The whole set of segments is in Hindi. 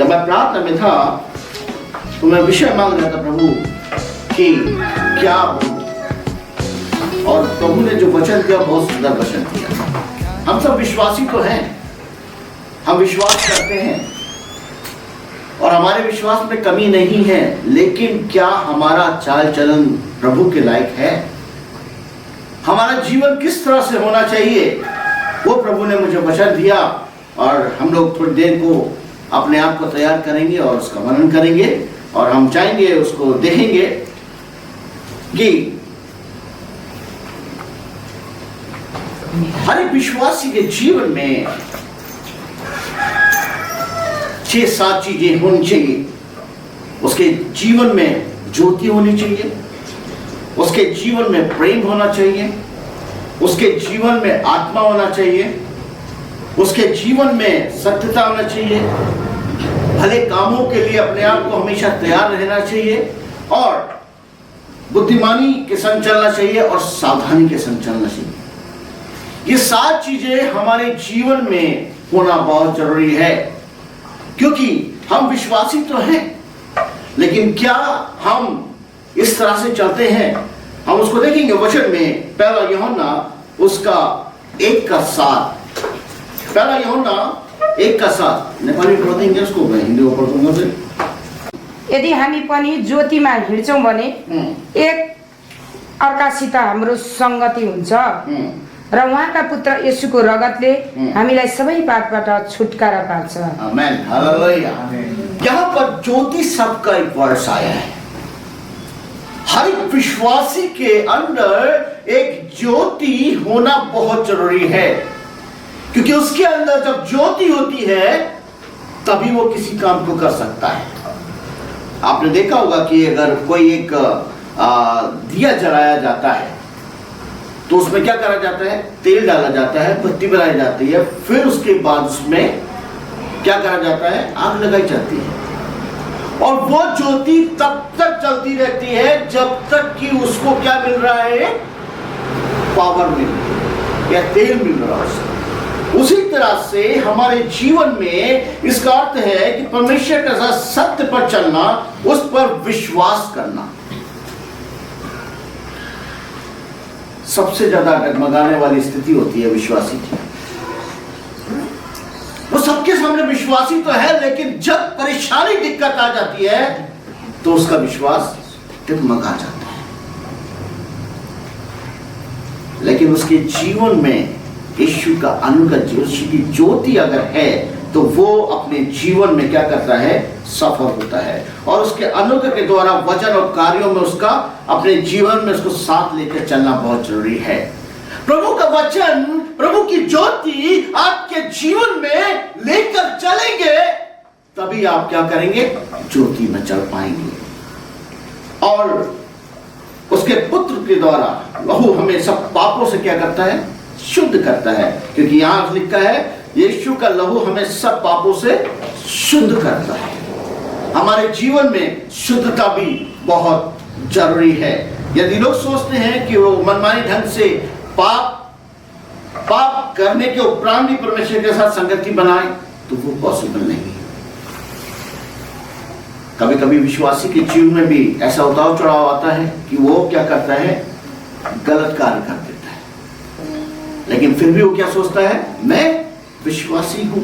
जब मैं प्रार्थना में था तो मैं विषय मांग रहा था प्रभु कि क्या बोलूं, और प्रभु ने जो वचन दिया बहुत सुंदर वचन दिया। हम सब विश्वासी तो हैं, हम विश्वास करते हैं और हमारे विश्वास में कमी नहीं है, लेकिन क्या हमारा चाल चलन प्रभु के लायक है? हमारा जीवन किस तरह से होना चाहिए, वो प्रभु ने मुझे वचन दिया। और हम लोग थोड़ी देर को अपने आप को तैयार करेंगे और उसका मनन करेंगे और हम चाहेंगे उसको देखेंगे कि हर एक विश्वासी के जीवन में 6-7 चीजें होनी चाहिए। उसके जीवन में ज्योति होनी चाहिए, उसके जीवन में प्रेम होना चाहिए, उसके जीवन में आत्मा होना चाहिए, उसके जीवन में सत्यता होना चाहिए, भले कामों के लिए अपने आप को हमेशा तैयार रहना चाहिए और बुद्धिमानी के संग चलना चाहिए और सावधानी के संग चलना चाहिए। ये 7 चीजें हमारे जीवन में होना बहुत जरूरी है, क्योंकि हम विश्वासी तो हैं, लेकिन क्या हम इस तरह से चलते हैं? हम उसको देखेंगे वचन में। पहला यूहन्ना उसका 1:7, पहला यूहन्ना 1:7 नेपाली पढ देंगे, उसको मैं हिंदी में पढ दूंगा फिर। यदि हामी पनि ज्योतिमा हिँड्छौँ भने एक अर्कासित हाम्रो संगति हुन्छ र उहाँका पुत्र येशूको रगतले हामीलाई सबै पापबाट छुटकारा पार्छ। आमेन, हालेलुया। यहाँ पर ज्योति शब्द का एक वर्ड आया है। हर एक विश्वासी के अंदर एक ज्योति होना बहुत जरूरी है, क्योंकि उसके अंदर जब ज्योति होती है तभी वो किसी काम को कर सकता है। आपने देखा होगा कि अगर कोई एक दिया जलाया जाता है तो उसमें क्या करा जाता है? तेल डाला जाता है, बत्ती बनाई जाती है, फिर उसके बाद उसमें क्या करा जाता है? आग लगाई जाती है। और वो ज्योति तब तक चलती रहती है जब तक कि उसको क्या मिल रहा है? पावर मिल रहा है या तेल मिल रहा है। उसी तरह से हमारे जीवन में इसका अर्थ है कि परमेश्वर के साथ सत्य पर चलना, उस पर विश्वास करना। सबसे ज्यादा डगमगाने वाली स्थिति होती है विश्वासी की। वो सबके सामने विश्वासी तो है, लेकिन जब परेशानी दिक्कत आ जाती है तो उसका विश्वास डगमगा जाता है। लेकिन उसके जीवन में यीशु का अनुग्रह, यीशु की ज्योति अगर है तो वो अपने जीवन में क्या करता है? सफल होता है। और उसके अनुग्रह के द्वारा वचन और कार्यों में उसका अपने जीवन में उसको साथ लेकर चलना बहुत जरूरी है। प्रभु का वचन, प्रभु की ज्योति आपके जीवन में लेकर चलेंगे तभी आप क्या करेंगे? ज्योति में चल पाएंगे। और उसके पुत्र के द्वारा लहू हमें सब पापों से क्या करता है? शुद्ध करता है, क्योंकि यहां लिखा है यीशु का लहू हमें सब पापों से शुद्ध करता है। हमारे जीवन में शुद्धता भी बहुत जरूरी है। यदि लोग सोचते हैं कि वो मनमानी ढंग से पाप करने के उपरांत भी परमेश्वर के साथ संगति बनाए तो वो पॉसिबल नहीं है। कभी कभी विश्वासी के जीवन में भी ऐसा उतार चढ़ाव आता है कि वो क्या करता है? गलत कार्य कर देता है, लेकिन फिर भी वो क्या सोचता है? मैं विश्वासी हूं।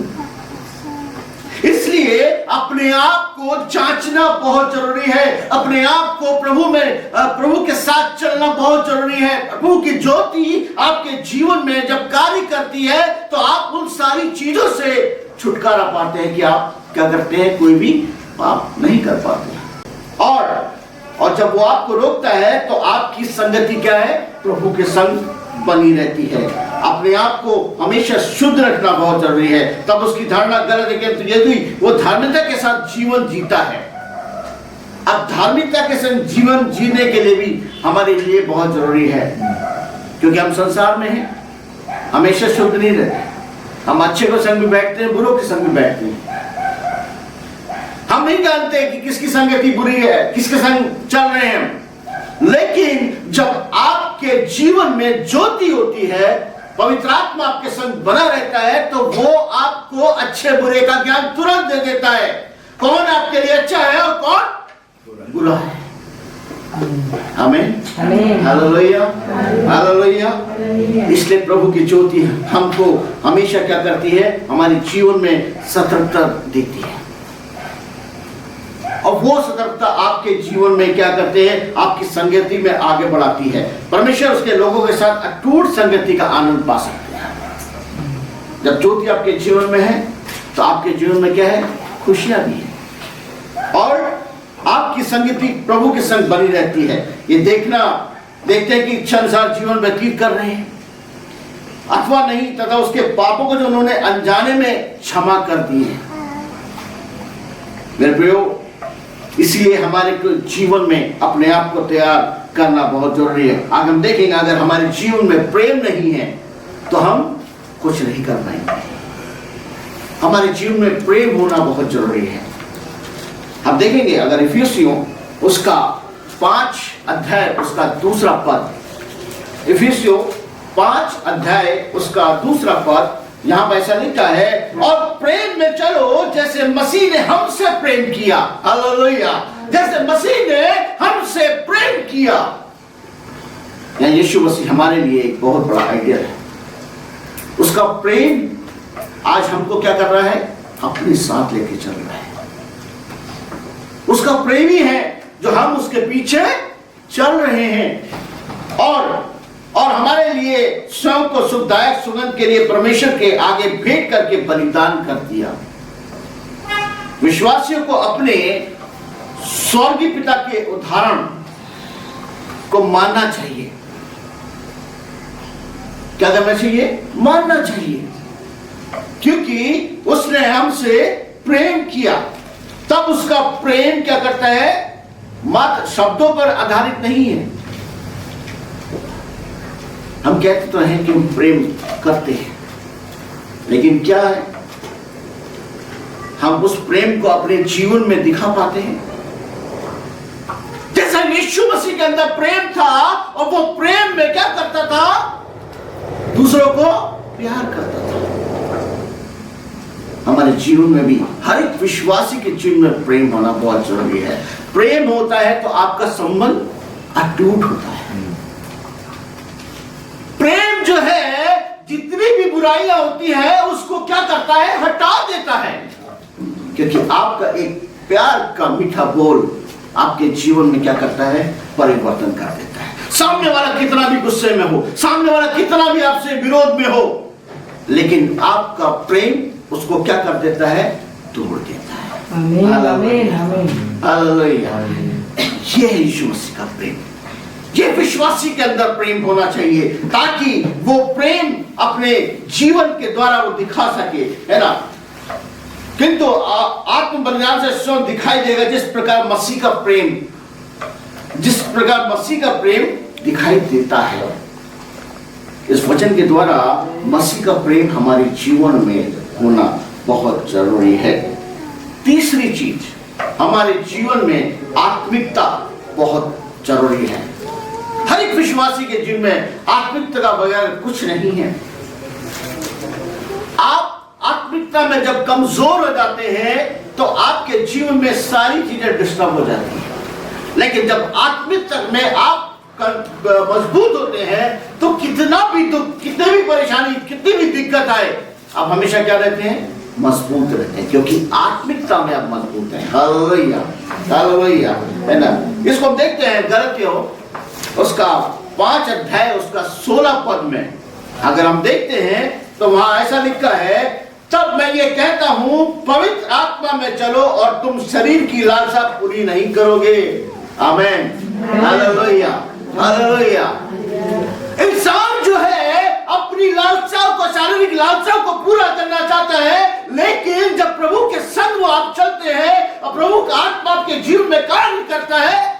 इसलिए अपने आप को जांचना बहुत जरूरी है। अपने आप को प्रभु के साथ चलना बहुत जरूरी है। प्रभु की ज्योति आपके जीवन में जब कार्य करती है तो आप उन सारी चीजों से छुटकारा पाते हैं कि आप क्या करते हैं? कोई भी पाप नहीं कर पाते। और जब वो आपको रोकता है तो आपकी संगति क्या है? प्रभु के संग बनी रहती है। अपने आप को हमेशा शुद्ध रखना बहुत जरूरी है। तब उसकी धारणा गलत है कि यदि वो धार्मिकता के साथ जीवन जीता है। अब धार्मिकता के संग जीवन जीने के लिए भी हमारे लिए बहुत जरूरी है, क्योंकि हम संसार में हैं, हमेशा शुद्ध नहीं रहते। हम अच्छे के संग भी बैठते हैं, बुरों के संग भी बैठते हैं। हम नहीं जानते कि किसकी संगति बुरी है, किसके संग चल रहे हैं। लेकिन जब आपके जीवन में ज्योति होती है, पवित्र आत्मा आपके संग बना रहता है, तो वो आपको अच्छे बुरे का ज्ञान तुरंत दे देता है। आपके लिए अच्छा है और कौन बुरा है। आमीन, हालेलुया, हालेलुया। इसलिए प्रभु की ज्योति हमको हमेशा क्या करती है, हमारे जीवन में सतर्कता देती है। और वो सतर्कता आपके जीवन में क्या करते हैं, आपकी संगति में आगे बढ़ाती है। परमेश्वर उसके लोगों के साथ अटूट संगति का आनंद पा सकते हैं। जब ज्योति आपके जीवन में है तो आपके जीवन में क्या है, खुशियां भी है और आपकी संगति प्रभु के संग बनी रहती है। ये देखते हैं कि इच्छा अनुसार जीवन व्यतीत कर रहे हैं अथवा नहीं, तथा उसके पापों को जो उन्होंने अनजाने में क्षमा कर दिए। मेरे प्रियो, इसलिए हमारे जीवन में अपने आप को तैयार करना बहुत जरूरी है। आगे हम देखेंगे, अगर हमारे जीवन में प्रेम नहीं है तो हम कुछ नहीं कर पाएंगे। हमारे जीवन में प्रेम होना बहुत जरूरी है। हम देखेंगे अगर इफिसियों उसका 5 अध्याय उसका 2 पद, इफिसियों 5 अध्याय उसका 2 पद, यहां पर ऐसा लिखा है, और प्रेम में चलो जैसे मसीह ने हमसे प्रेम किया। हालेलुया, जैसे मसीह ने हमसे प्रेम किया। यानी यीशु मसीह हमारे लिए एक बहुत बड़ा आइडियल है। उसका प्रेम आज हमको क्या कर रहा है, अपने साथ लेके चल रहा है। उसका प्रेम ही है जो हम उसके पीछे चल रहे हैं और हमारे लिए स्वयं को सुखदायक सुगंध के लिए परमेश्वर के आगे भेंट करके बलिदान कर दिया। विश्वासियों को अपने स्वर्गीय पिता के उदाहरण को मानना चाहिए। क्या करना चाहिए, मानना चाहिए, क्योंकि उसने हमसे प्रेम किया। तब उसका प्रेम क्या करता है, मात्र शब्दों पर आधारित नहीं है। हम कहते तो हैं कि हम प्रेम करते हैं, लेकिन क्या है, हम उस प्रेम को अपने जीवन में दिखा पाते हैं? जैसा यीशु मसीह के अंदर प्रेम था और वो प्रेम में क्या करता था, दूसरों को प्यार करता था। हमारे जीवन में भी हर एक विश्वासी के जीवन में प्रेम होना बहुत जरूरी है। प्रेम होता है तो आपका संबंध अटूट होता है। प्रेम जो है जितनी भी बुराइयां होती है उसको क्या करता है, हटा देता है, क्योंकि आपका एक प्यार का मीठा बोल आपके जीवन में क्या करता है, परिवर्तन कर देता है। सामने वाला कितना भी गुस्से में हो, सामने वाला कितना भी आपसे विरोध में हो, लेकिन आपका प्रेम उसको क्या कर देता है, तोड़ देता है। आमीन, आमीन, आमीन। हालेलुया। ये है यीशु मसीह का प्रेम। ये विश्वासी के अंदर प्रेम होना चाहिए ताकि वो प्रेम अपने जीवन के द्वारा वो दिखा सके, है ना। किंतु आत्म बलिदान से स्वयं दिखाई देगा जिस प्रकार मसीह का प्रेम दिखाई देता है। इस वचन के द्वारा मसीह का प्रेम हमारे जीवन में होना बहुत जरूरी है। तीसरी चीज, हमारे जीवन में आत्मिकता बहुत जरूरी है। हर एक विश्वासी के जीवन में आत्मिकता का बगैर कुछ नहीं है। आप आत्मिकता में जब कमजोर हो जाते हैं तो आपके जीवन में सारी चीजें डिस्टर्ब हो जाती हैं, लेकिन जब आत्मिकता में आप मजबूत होते हैं तो कितना भी दुख, कितनी भी परेशानी, कितनी भी दिक्कत आए, आप हमेशा क्या रहते हैं, मजबूत रहते हैं, क्योंकि आत्मिकता में आप मजबूत हैं। हालेलुया, हालेलुया, है ना। इसको हम देखते हैं गलतियों उसका 5 अध्याय उसका 16 पद में अगर हम देखते हैं तो वहां ऐसा लिखा है, तब मैं ये कहता हूं पवित्र आत्मा में चलो और तुम शरीर की लालसा पूरी नहीं करोगे। आमीन, हालेलुया, हालेलुया। इंसान जो है अपनी लालसाओं को, शारीरिक लालसाओं को पूरा करना चाहता है, लेकिन जब प्रभु के संग वो आप चलते हैं और प्रभु का आत्मा आपके जीवन में कार्य करता है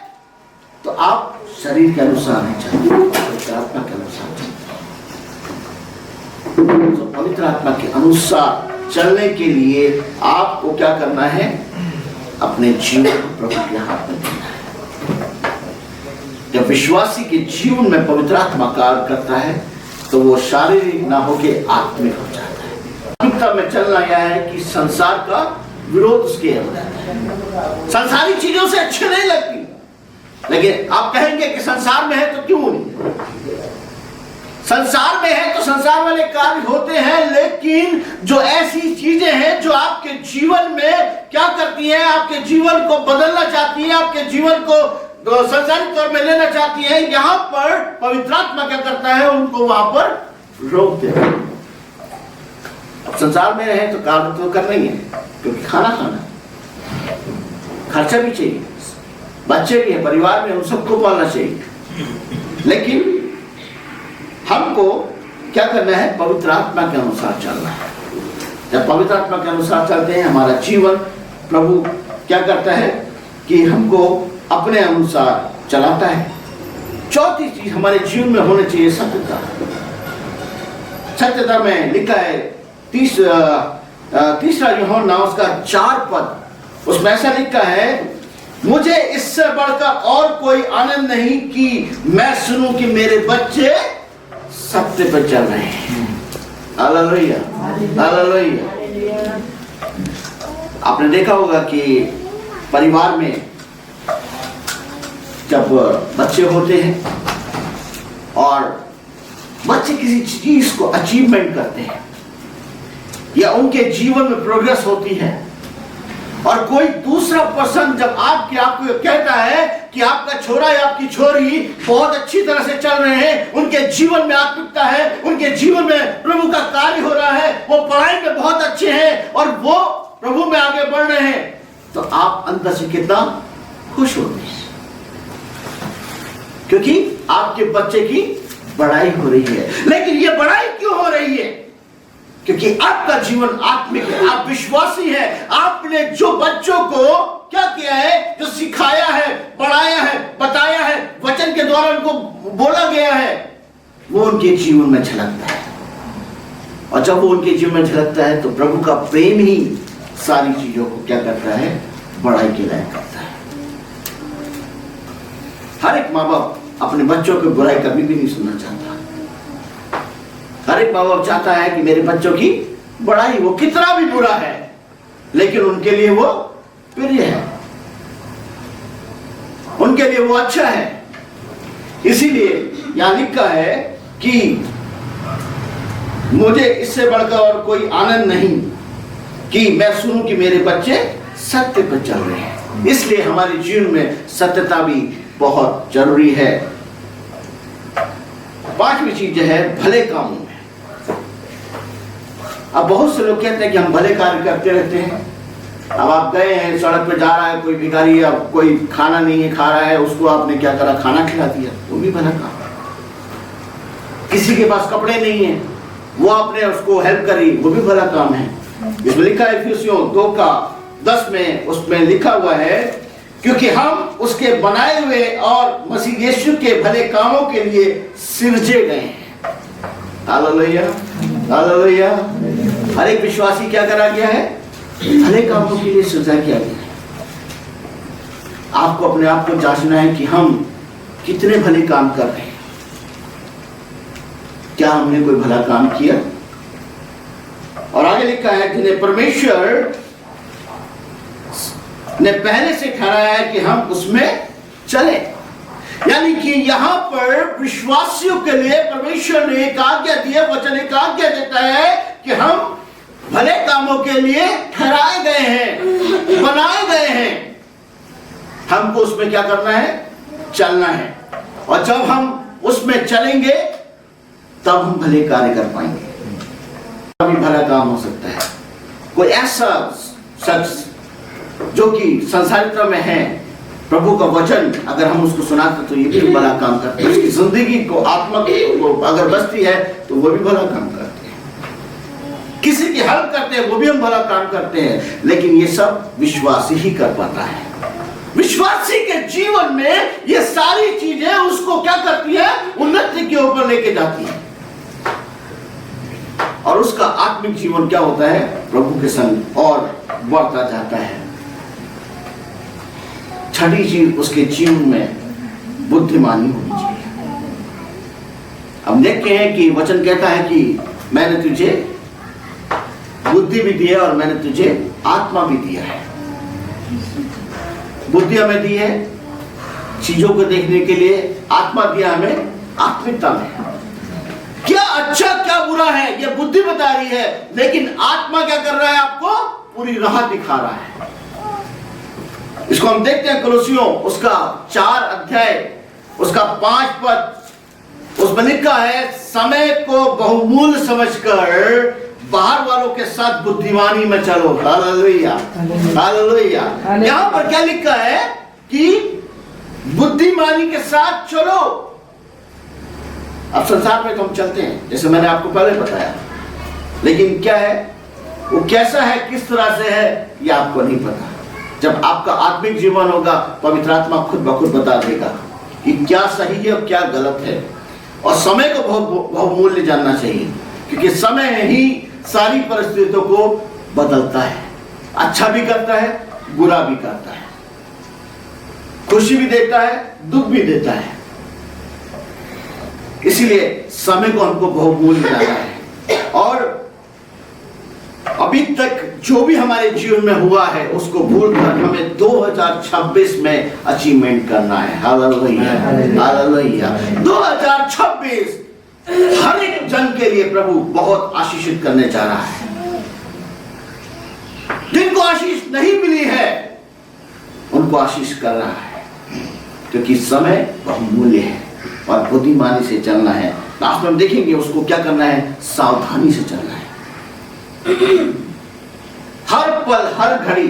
तो आप शरीर के अनुसार नहीं चलते, पवित्र आत्मा के अनुसार चलते हैं। तो पवित्र आत्मा के अनुसार चलने के लिए आपको क्या करना है, अपने जीवन को प्रभु के हाथ में देना है। जब विश्वासी के जीवन में पवित्र आत्मा कार्य करता है तो वो शारीरिक ना होके आत्मिक हो जाता है। आत्मिकता में चलना यह है कि संसार का विरोध उसके हो जाता है। संसारी चीजों से अच्छी नहीं लगती, लेकिन आप कहेंगे कि संसार में है तो क्यों नहीं, संसार में है तो संसार वाले कार्य होते हैं, लेकिन जो ऐसी चीजें हैं जो आपके जीवन में क्या करती हैं, आपके जीवन को बदलना चाहती है, आपके जीवन को संसारिक तौर में लेना चाहती है, यहां पर पवित्र आत्मा क्या करता है, उनको वहां पर रोक देता है। अब संसार में रहे तो कार्य तो करना ही है, क्योंकि खाना खर्चा भी चाहिए, बच्चे भी है, परिवार में उन सबको पालना चाहिए, लेकिन हमको क्या करना है, पवित्र आत्मा के अनुसार चलना है। जब पवित्र आत्मा के अनुसार चलते हैं, हमारा जीवन प्रभु क्या करता है कि हमको अपने अनुसार चलाता है। चौथी चीज हमारे जीवन में होनी चाहिए सत्यता। सत्यता में लिखा है तीसरा यूहन्ना उसका 4 पद, उसमें ऐसा लिखा है, मुझे इससे बढ़कर और कोई आनंद नहीं कि मैं सुनूं कि मेरे बच्चे सत्य पर चल रहे हैं। Hallelujah, hallelujah. आपने देखा होगा कि परिवार में जब बच्चे होते हैं और बच्चे किसी चीज को अचीवमेंट करते हैं या उनके जीवन में प्रोग्रेस होती है, और कोई दूसरा पर्सन जब आपको कहता है कि आपका छोरा या आपकी छोरी बहुत अच्छी तरह से चल रहे हैं, उनके जीवन में आत्मिकता है, उनके जीवन में प्रभु का कार्य हो रहा है, वो पढ़ाई में बहुत अच्छे हैं और वो प्रभु में आगे बढ़ रहे हैं, तो आप अंदर से कितना खुश होते हैं, क्योंकि आपके बच्चे की बड़ाई हो रही है। लेकिन ये बड़ाई क्यों हो रही है? क्योंकि आपका जीवन आत्मिक है, आप विश्वासी हैं, आपने जो बच्चों को क्या किया है, जो सिखाया है, पढ़ाया है, बताया है, वचन के द्वारा उनको बोला गया है, वो उनके जीवन में झलकता है। और जब वो उनके जीवन में झलकता है तो प्रभु का प्रेम ही सारी चीजों को क्या करता है, बड़ाई के लायक करता है। हर एक माँ बाप अपने बच्चों की बुराई कभी भी नहीं सुनना चाहता। हर एक माँ बाप चाहता है कि मेरे बच्चों की बड़ाई, वो कितना भी बुरा है लेकिन उनके लिए वो प्रिय है, उनके लिए वो अच्छा है। इसीलिए यहां लिखा है कि मुझे इससे बढ़कर और कोई आनंद नहीं कि मैं सुनूं कि मेरे बच्चे सत्य पर चल रहे हैं। इसलिए हमारे जीवन में सत्यता भी बहुत जरूरी है। 5वीं चीज है भले कामों में। अब बहुत से लोग कहते हैं कि हम भले कार्य करते रहते हैं। अब आप गए हैं, सड़क पे जा रहा है कोई भिखारी, अब कोई खाना नहीं है खा रहा है, उसको आपने क्या करा, खाना खिला दिया, वो भी भला काम। किसी के पास कपड़े नहीं है, वो आपने उसको हेल्प करी, वो भी भला काम है। इसमें लिखा है इफिसियों 2:10 में, उसमें लिखा हुआ है, क्योंकि हम उसके बनाए हुए और मसीह यीशु के भले कामों के लिए सिरजे गए हैं। Hallelujah, hallelujah. हर एक विश्वासी क्या करा गया है, भले कामों के लिए सृजा किया गया है। आपको अपने आप को जांचना है कि हम कितने भले काम कर रहे हैं। क्या हमने कोई भला काम किया? और आगे लिखा है, जिन्हें परमेश्वर ने पहले से ठहराया है कि हम उसमें चले। यानी कि यहां पर विश्वासियों के लिए परमेश्वर ने एक आज्ञा दी है, वचन एक आज्ञा देता है कि हम भले कामों के लिए ठहराए गए हैं, बनाए गए हैं। हमको उसमें क्या करना है, चलना है। और जब हम उसमें चलेंगे तब हम भले कार्य कर पाएंगे। अभी भला काम हो सकता है। कोई ऐसा शख्स जो कि संसारिता में है, प्रभु का वचन अगर हम उसको सुनाते तो ये भी भला काम करते हैं। उसकी जिंदगी को आत्मा को अगर बसती है तो वो भी भला काम करते हैं। किसी की हेल्प करते हैं, वो भी हम भला काम करते हैं। लेकिन ये सब विश्वासी ही कर पाता है। विश्वासी के जीवन में ये सारी चीजें उसको क्या करती है, उन्नति के ऊपर लेके जाती है। और उसका आत्मिक जीवन क्या होता है, प्रभु के संग और बढ़ता जाता है। छठी चीज, उसके जीवन में बुद्धिमानी होनी चाहिए। अब देखते हैं कि वचन कहता है कि मैंने तुझे बुद्धि भी दी है और मैंने तुझे आत्मा भी दिया है, बुद्धि हमें दी है चीजों को देखने के लिए, आत्मा दिया हमें आत्मिकता में। क्या अच्छा क्या बुरा है ये बुद्धि बता रही है, लेकिन आत्मा क्या कर रहा है? आपको पूरी राह दिखा रहा है। इसको हम देखते हैं कोलोसियों उसका 4 अध्याय उसका 5 पद, उसमें लिखा है समय को बहुमूल्य समझकर बाहर वालों के साथ बुद्धिमानी में चलो। Hallelujah, hallelujah. यहां पर क्या लिखा है कि बुद्धिमानी के साथ चलो। अब संसार में तो हम चलते हैं जैसे मैंने आपको पहले बताया, लेकिन क्या है वो कैसा है, किस तरह से है, ये आपको नहीं पता। जब आपका आत्मिक जीवन होगा, पवित्र आत्मा खुद ब खुद बता देगा कि क्या सही है और क्या गलत है। और समय को बहुमूल्य जानना चाहिए, क्योंकि समय ही सारी परिस्थितियों को बदलता है, अच्छा भी करता है, बुरा भी करता है, खुशी भी देता है, दुख भी देता है। इसीलिए समय को हमको बहुमूल्य जानना है। और अभी तक जो भी हमारे जीवन में हुआ है उसको भूलकर हमें 2026 में अचीवमेंट करना है। Hallelujah, hallelujah. 2026 हर एक जन के लिए प्रभु बहुत आशीषित करने जा रहा है। जिनको आशीष नहीं मिली है उनको आशीष कर रहा है, क्योंकि समय बहुमूल्य है और बुद्धिमानी से चलना है। लास्ट में हम देखेंगे उसको क्या करना है, सावधानी से चलना है। हर पल हर घड़ी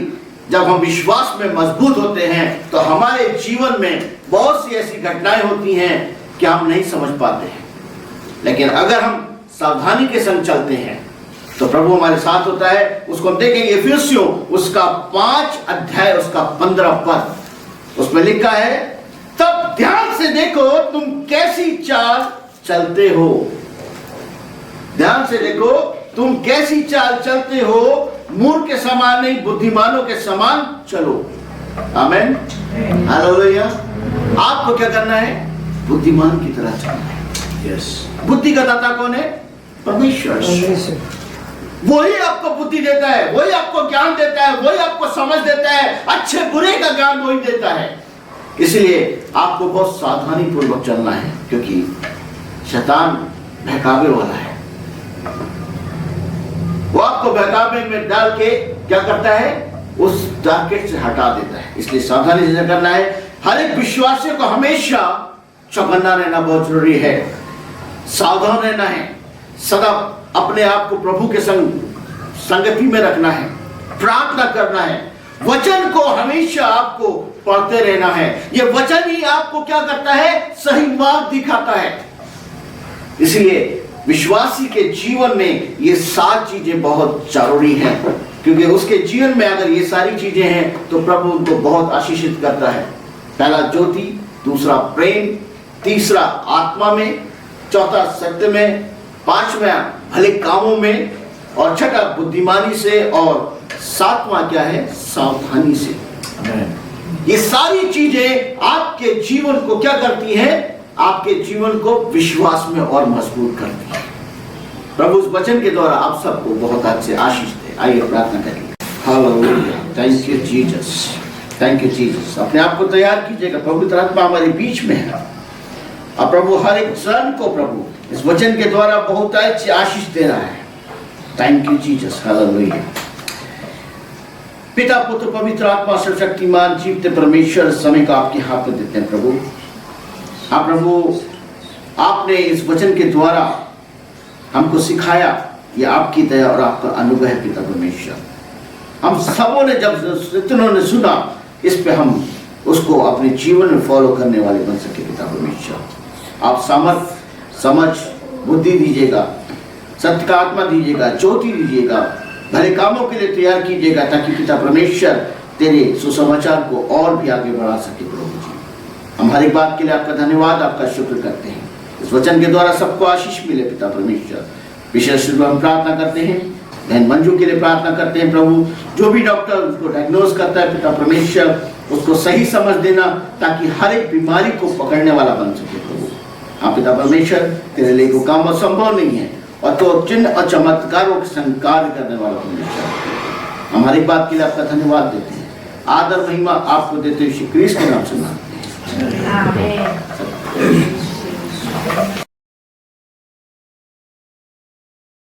जब हम विश्वास में मजबूत होते हैं तो हमारे जीवन में बहुत सी ऐसी घटनाएं होती हैं कि हम नहीं समझ पाते हैं, लेकिन अगर हम सावधानी के संग चलते हैं तो प्रभु हमारे साथ होता है। उसको हम देखेंगे इफिसियों उसका 5 अध्याय उसका 15 पद, उसमें लिखा है, तब ध्यान से देखो तुम कैसी चाल चलते हो। ध्यान से देखो तुम कैसी चाल चलते हो, मूर्ख के समान नहीं बुद्धिमानों के समान चलो। आमीन, हालेलुया। आपको क्या करना है? बुद्धिमान की तरह चलना है। यस। बुद्धि का दाता कौन है? परमेश्वर। वही आपको बुद्धि देता है, वही आपको ज्ञान देता है, वही आपको समझ देता है, अच्छे बुरे का ज्ञान वही देता है। इसलिए आपको बहुत सावधानी पूर्वक चलना है, क्योंकि शैतान बहकावे वाला है। वो आपको बहकावे में डाल के क्या करता है, उस टारगेट से हटा देता है। इसलिए सावधानी से करना है। हर एक विश्वासी को हमेशा चौकन्ना रहना बहुत जरूरी है, सावधान रहना है, सदा अपने आप को प्रभु के संगति में रखना है, प्रार्थना करना है, वचन को हमेशा आपको पढ़ते रहना है। यह वचन ही आपको क्या करता है, सही मार्ग दिखाता है। इसलिए विश्वासी के जीवन में ये 7 चीजें बहुत जरूरी हैं, क्योंकि उसके जीवन में अगर ये सारी चीजें हैं तो प्रभु उनको बहुत आशीषित करता है। पहला ज्योति, दूसरा प्रेम, तीसरा आत्मा में, चौथा सत्य में, पांचवा भले कामों में, और छठा बुद्धिमानी से, और सातवां क्या है, सावधानी से। ये सारी चीजें आपके जीवन को क्या करती हैं, आपके जीवन को विश्वास में और मजबूत करती है। प्रभु उस वचन के द्वारा आप सबको बहुत अच्छे आशीष दे। आइए प्रार्थना करेंगे। Hallelujah, thank you Jesus, thank you Jesus. अपने आप को तैयार कीजिएगा, पवित्र आत्मा हमारे बीच में है। और प्रभु हर एक जन को प्रभु इस वचन के द्वारा बहुत अच्छी आशीष दे रहा है। Thank you Jesus, hallelujah. पिता, पुत्र, पवित्र आत्मा, सर्वशक्तिमान जीवते परमेश्वर, समय को आपके हाथ में देते हैं प्रभु। हाँ प्रभु, आपने इस वचन के द्वारा हमको सिखाया, ये आपकी दया और आपका अनुग्रह है पिता परमेश्वर। हम सबों ने जब इतनों ने सुना, इस पे हम उसको अपने जीवन में फॉलो करने वाले बन सके पिता परमेश्वर। आप सामर्थ, समझ, बुद्धि दीजिएगा, सत्य का आत्मा दीजिएगा, ज्योति दीजिएगा, भले कामों के लिए तैयार कीजिएगा, ताकि पिता परमेश्वर तेरे सुसमाचार को और भी आगे बढ़ा सके प्रभु जी। हम हर एक बात के लिए आपका धन्यवाद, आपका शुक्र करते हैं। इस वचन के द्वारा सबको आशीष मिले पिता परमेश्वर। विशेष रूप हम प्रार्थना करते हैं, बहन मंजू के लिए प्रार्थना करते हैं प्रभु। जो भी डॉक्टर उसको डायग्नोज करता है पिता परमेश्वर, उसको सही समझ देना, ताकि हर एक बीमारी को पकड़ने वाला बन सके प्रभु। हाँ पिता परमेश्वर, तेरे लिए कोई काम असंभव नहीं है, और तो चिन्ह और चमत्कारों के संग कार्य करने वाला परमेश्वर। हमारी बात के लिए आपका धन्यवाद देते हैं। आदर महिमा आपको देते हुए श्री क्रिस्ट के नाम से मांगते हैं।